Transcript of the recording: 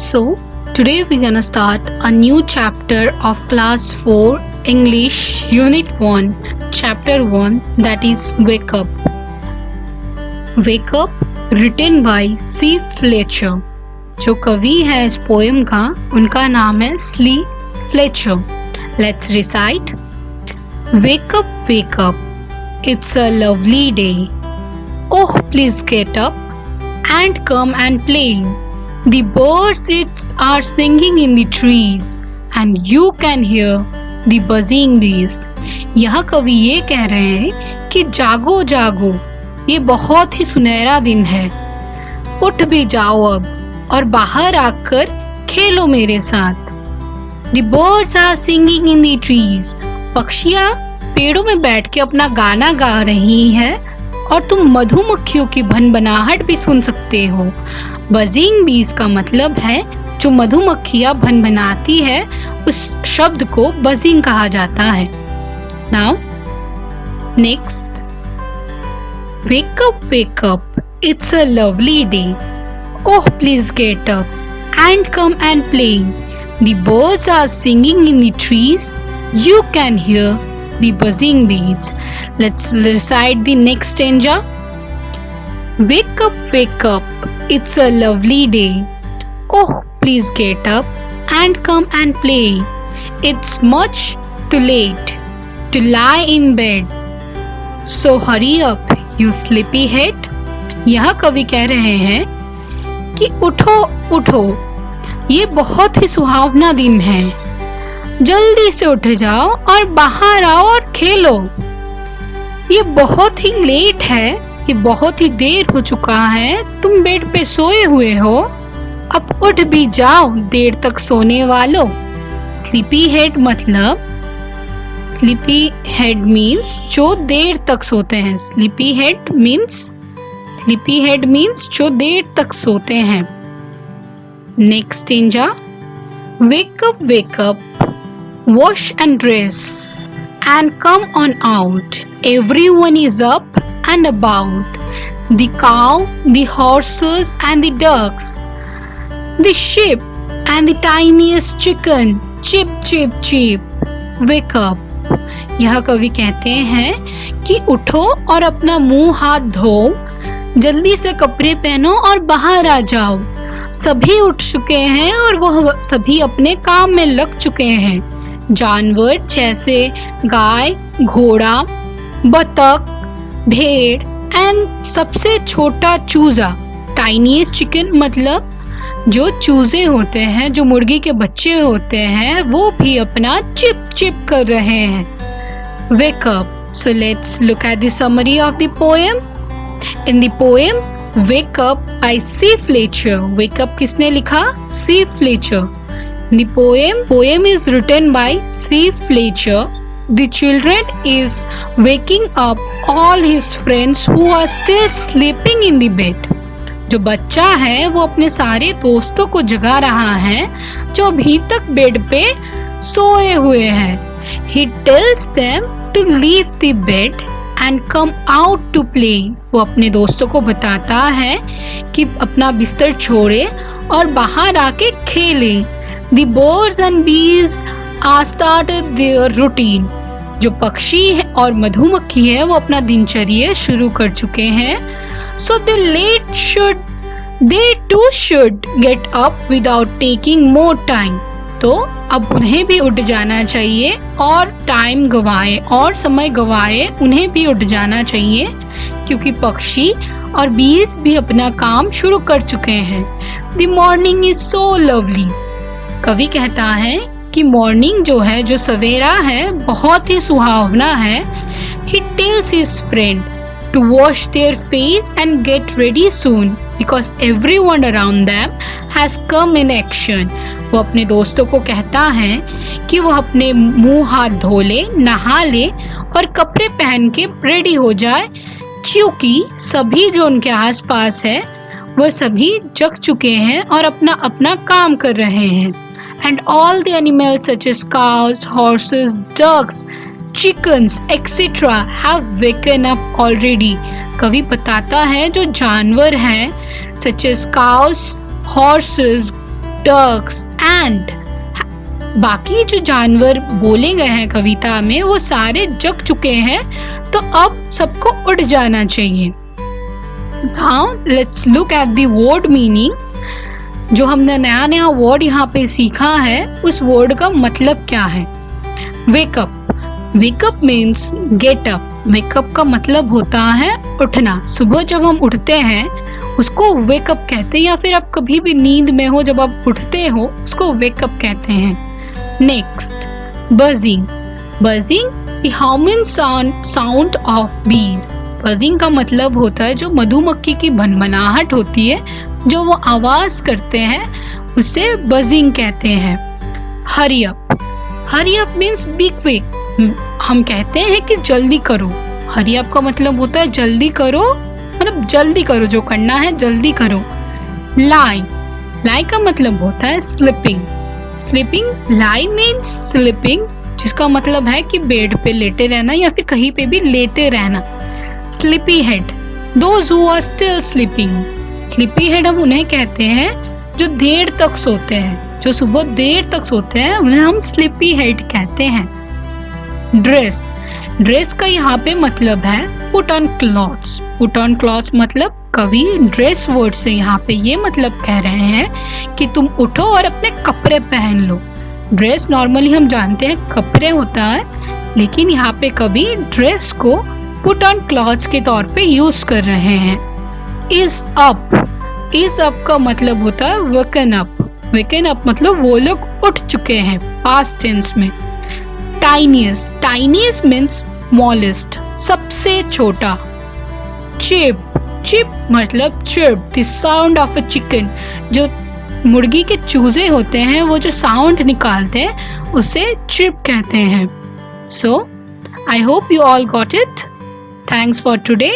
So, today we're gonna start a new chapter of Class 4 English Unit 1, Chapter 1, that is Wake Up. Wake Up, written by C. Fletcher. जो कवि है इस poem का, उनका नाम है सी Fletcher. Let's recite. Wake up, it's a lovely day. Oh, please get up and come and play. The birds are singing in the trees and you can hear the buzzing bees. यह कवि ये कह रहे हैं कि जागो जागो, ये बहुत ही सुनहरा दिन है. उठ भी जाओ अब और बाहर आकर खेलो मेरे साथ. The birds are singing in the trees. पक्षियाँ पेड़ों में बैठ के अपना गाना गा रही हैं और तुम मधुमक्खियों की भनभनाहट भी सुन सकते हो. बजिंग बीज का मतलब है जो मधुमक्खियाँ भनभनाती है, उस शब्द को बजिंग कहा जाता है. Now next. Wake up, it's a lovely day. Oh please get up and come and play. The birds are singing in the trees. You can hear the buzzing bees. Let's recite the next stanza. Wake up, it's a lovely day. Oh, please get up and come and play. It's much too late to lie in bed. So hurry up, you sleepyhead. यह कवि कह रहे हैं कि उठो, ये बहुत ही सुहावना दिन है. जल्दी से उठ जाओ और बाहर आओ और खेलो. ये बहुत ही लेट है, ये बहुत ही देर हो चुका है. तुम बेड पे सोए हुए हो, अब उठ भी जाओ देर तक सोने वालों. स्लीपी हेड मतलब, स्लीपी हेड मीन्स जो देर तक सोते हैं. स्लीपी हेड मीन्स जो देर तक सोते हैं. Next stanza. Wake up, wash and dress and come on out. Everyone is up and about. The cow, the horses and the ducks, the sheep and the tiniest chicken. Chip chip chip. Wake up. यह कवि कहते हैं कि उठो और अपना मुंह हाथ धो, जल्दी से कपड़े पहनो और बाहर आ जाओ. सभी उठ चुके हैं और वह सभी अपने काम में लग चुके हैं. जानवर जैसे गाय, घोड़ा, बतख, भेड़ एंड सबसे छोटा चूजा. टाइनीस्ट चिकन मतलब जो चूजे होते हैं, जो मुर्गी के बच्चे होते हैं, वो भी अपना चिप चिप कर रहे हैं. Wake up. So let's look at the summary of the poem. In the poem wake up by C Fletcher. Wake up किसने लिखा? C Fletcher. The poem is written by C. Fletcher. The children is waking up all his friends who are still sleeping in the bed. जो बच्चा है वो अपने सारे दोस्तों को जगा रहा है जो अभी तक बेड पे सोए हुए हैं. He tells them to leave the bed and come out to play. वो अपने दोस्तों को बताता है कि अपना बिस्तर छोड़े और बाहर आके खेले. The birds and bees are started their routine. जो पक्षी है और मधुमक्खी है वो अपना दिनचर्या शुरू कर चुके हैं. So they too should get up without taking more time. तो अब उन्हें भी उठ जाना चाहिए और टाइम गवाए और समय गवाए उन्हें भी उठ जाना चाहिए, क्योंकि पक्षी और बीज भी अपना काम शुरू कर चुके हैं. The morning is so lovely. कवि कहता है कि मॉर्निंग जो है, जो सवेरा है, बहुत ही सुहावना है. He tells his friend to wash their face and get ready soon because everyone around them has come in action. वो अपने दोस्तों को कहता है कि वो अपने मुंह हाथ धो ले, नहा ले और कपड़े पहन के रेडी हो जाए, क्योंकि सभी जो उनके आसपास है वह सभी जग चुके हैं और अपना अपना काम कर रहे हैं. And all the animals such as cows, horses, ducks, chickens, etc. have waken up already. कवि बताता है जो जानवर हैं such as cows, horses, ducks and बाकी जो जानवर बोले गए हैं कविता में वो सारे जग चुके हैं, तो अब सबको उड़ जाना चाहिए। Now let's look at the word meaning। जो हमने नया नया वर्ड यहाँ पे सीखा है उस वर्ड का मतलब क्या है। Wake up, wake up means get up। wake up का मतलब होता है उठना। सुबह जब हम उठते हैं उसको wake up कहते हैं, या फिर आप कभी भी नींद में हो जब आप उठते हो उसको wake up कहते हैं। Next, buzzing, buzzing the humming sound of bees। buzzing का मतलब होता है जो मधुमक्खी की भनभनाहट होती है, जो वो आवाज करते हैं उसे buzzing कहते हैं। Hurry up, hurry up means be quick। हम कहते हैं कि जल्दी करो। hurry up का मतलब होता है जल्दी करो, मतलब जल्दी करो, जो करना है जल्दी करो। Lie, lie का मतलब होता है sleeping। sleeping, lie means sleeping, जिसका मतलब है कि बेड पे लेटे रहना या फिर कहीं पे भी लेटे रहना। Sleepy head, those who are still sleeping। sleepy head हम उन्हें कहते हैं जो देर तक सोते हैं, जो सुबह देर तक सोते हैं उन्हें हम sleepy head कहते हैं। Dress, ड्रेस का यहाँ पे मतलब है put on clothes। put on clothes मतलब कवि ड्रेस वर्ड से यहाँ पे ये मतलब कह रहे हैं कि तुम उठो और अपने कपड़े पहन लो। ड्रेस नॉर्मली हम जानते हैं कपड़े होता है, लेकिन यहाँ पे कवि ड्रेस को put on clothes के तौर पे यूज कर रहे हैं। is up, is up का मतलब होता है waken up। waken up मतलब वो लोग उठ चुके हैं past tense में। tiniest, tiniest means smallest, सबसे छोटा। chip, chip मतलब chirp, the sound of a chicken। जो मुर्गी के चूजे होते हैं वो जो साउंड निकालते हैं उसे chirp कहते हैं। So, I hope you all got it. Thanks for today.